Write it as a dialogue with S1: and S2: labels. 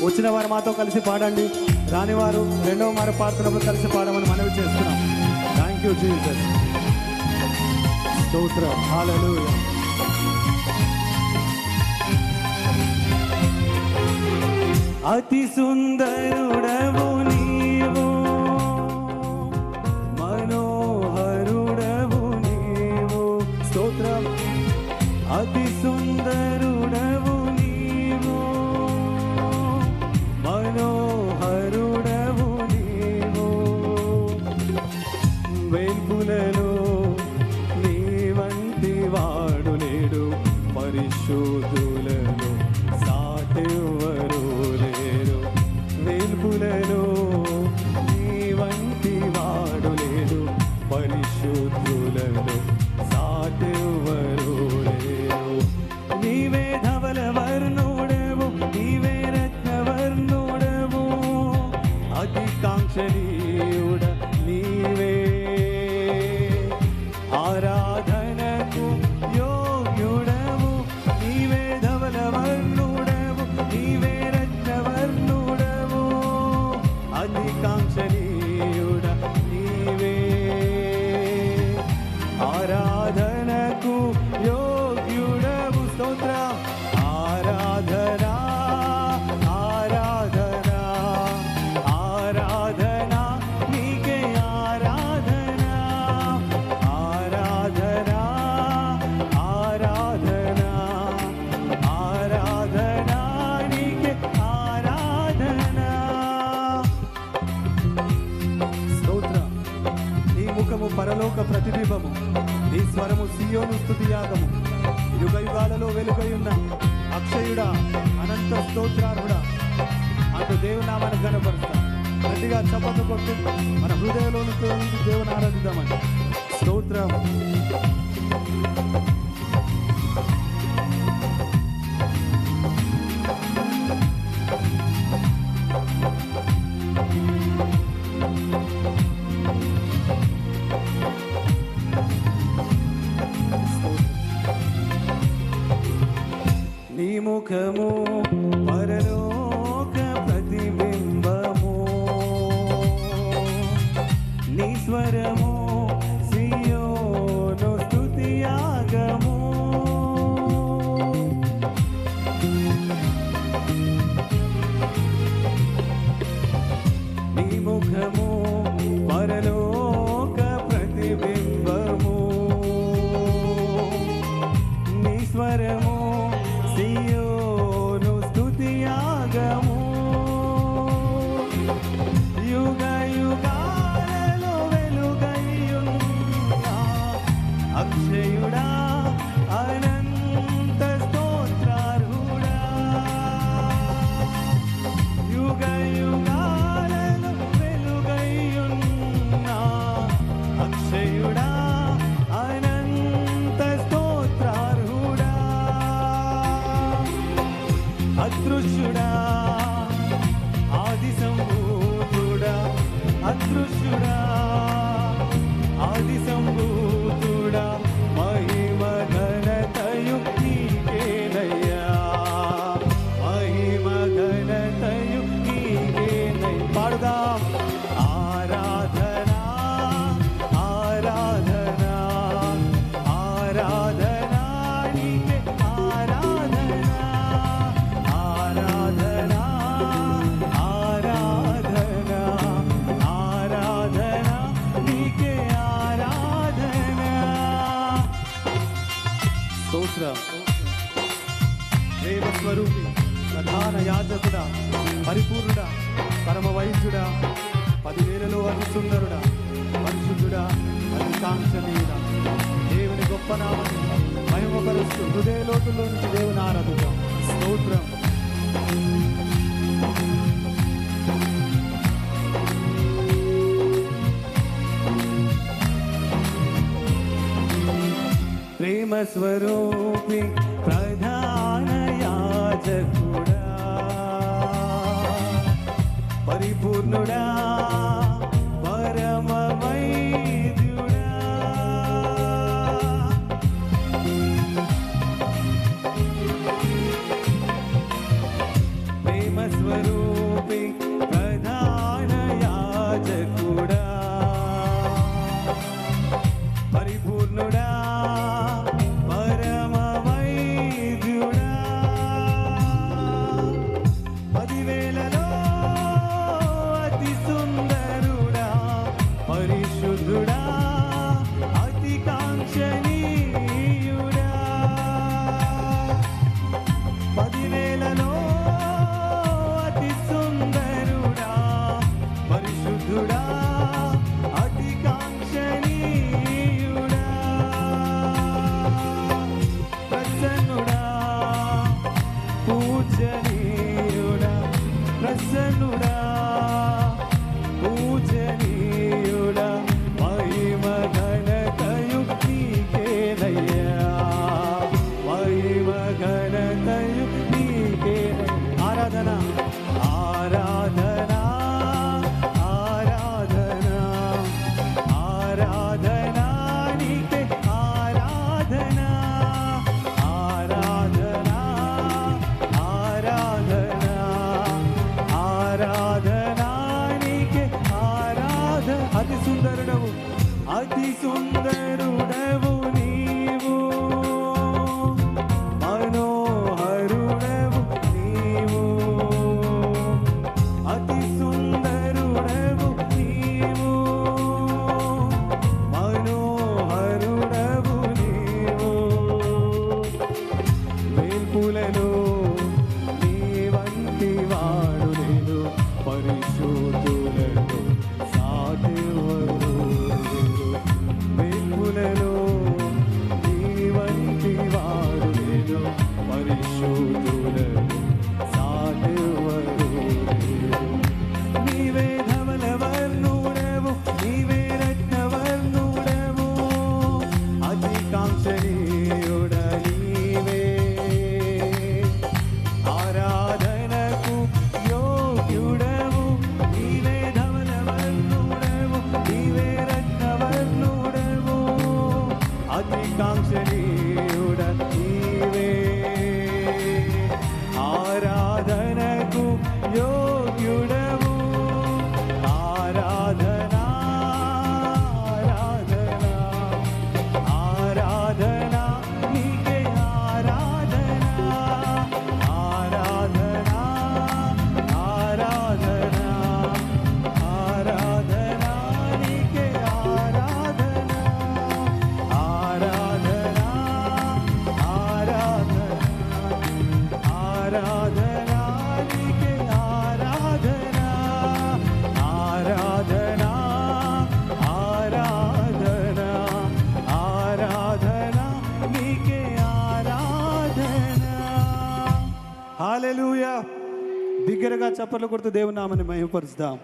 S1: వచ్చిన వారు మాతో కలిసి పాడండి, రాని వారు రెండవ మారు పాడుతున్నప్పుడు కలిసి పాడమని మనవి చేస్తున్నాం. Thank you Jesus. స్తోత్రం. హల్లెలూయా. అతి సుందరుడవు నీవు, మనోహరుడవు నీవు. స్తోత్రం. అతి సుందరుడవు నీవు, మనోహరుడవు నీవు. వేల్పులలో నీ వంటి వాడు లేడు, పరిశుద్ధులలో సాటెవరు లేరు. వేల్పులలో నీ వంటి వాడు లేడు, పరిశుద్ధులలో సాటెవరు లేరు. నీవే ధవల వర్ణుడవు, నీవే రత్నవర్ణుడవు, అతికాంక్షణీయుడ నీవే. ఆరాధనకు యోగ్యుడవు, నీవే ధవల వర్ణుడవు, నీవే రత్నవర్ణుడవు, అతికాంక్షణీయుడ నీవే. ఆరాధనకు యోగ్యుడవు. స్తోత్రం. ఆరాధనా ఆరాధనా ఆరాధనా నీకే ఆరాధనా. ఆరాధనా ఆరాధనా ఆరాధనా నీకే ఆరాధనా. స్తోత్రం. నీ ముఖము పరలోక ప్రతిబింబము, నీ స్వరము సియోను స్తుతి యాగము. యుగ యుగాలలో వెలుగై ఉన్న అక్షయుడా, అనంత స్తోత్రార్హుడా అంటూ దేవుని నామాన్ని కనపరుస్తాం. గట్టిగా చప్పట్లు కొట్టు మన హృదయంలో నుంచి దేవుని ఆరాధిద్దామని. స్తోత్రం. నీ ముఖము పరలోక ప్రతిబింబము, నీ స్వరము సియోను స్తుతి యాగము. నీ ముఖము పరలోక ప్రతిబింబము, నీ స్వరము సియోను స్తుతి యాగము. యుగ యుగాలలో వెలుగైయున్న అక్షయుడా, అనంత స్తోత్రార్హుడా. యుగ యుగాలలో వెలుగైయున్న అక్షయుడా, అనంత స్తోత్రార్హుడా. అదృశ్యుడా, ఆది సంభూతుడా, అదృశ్యుడా, ఆది సంభూతుడా, మహిమ ఘనతయు నీకేనయ్యా. మహిమ ఘనతయు నీకేనయ్యా. పాడుదాం. ఆరాధనా ఆరాధనా ఆరాధనా నీకే ఆరాధనా. ఆరాధనా ఆరాధనా ఆరాధనా నీకే ఆరాధనా. స్తోత్రం. ప్రేమ స్వరూపి, ప్రధాన యాజకుడా, పరిపూర్ణుడా, పరమ వైద్యుడా, 10,000లో అతి సుందరుడా, పరిశుద్ధుడా, అతికాంక్షణీయుడా, దేవుని గొప్ప నామని మహిమపరుస్తూ హృదయ లోతుల్లో నుంచి దేవుని ఆరాధిద్దాం. స్తోత్రం. ప్రేమ స్వరూపి, ప్రధాన యాజకుడా, పరిపూర్ణుడా, పరమ వైద్యుడా. ప్రేమ స్వరూపి, హల్లెలూయా. బిగ్గరగా చప్పట్లు కొడుతూ దేవుని నామమును మహిమపరుస్తాం.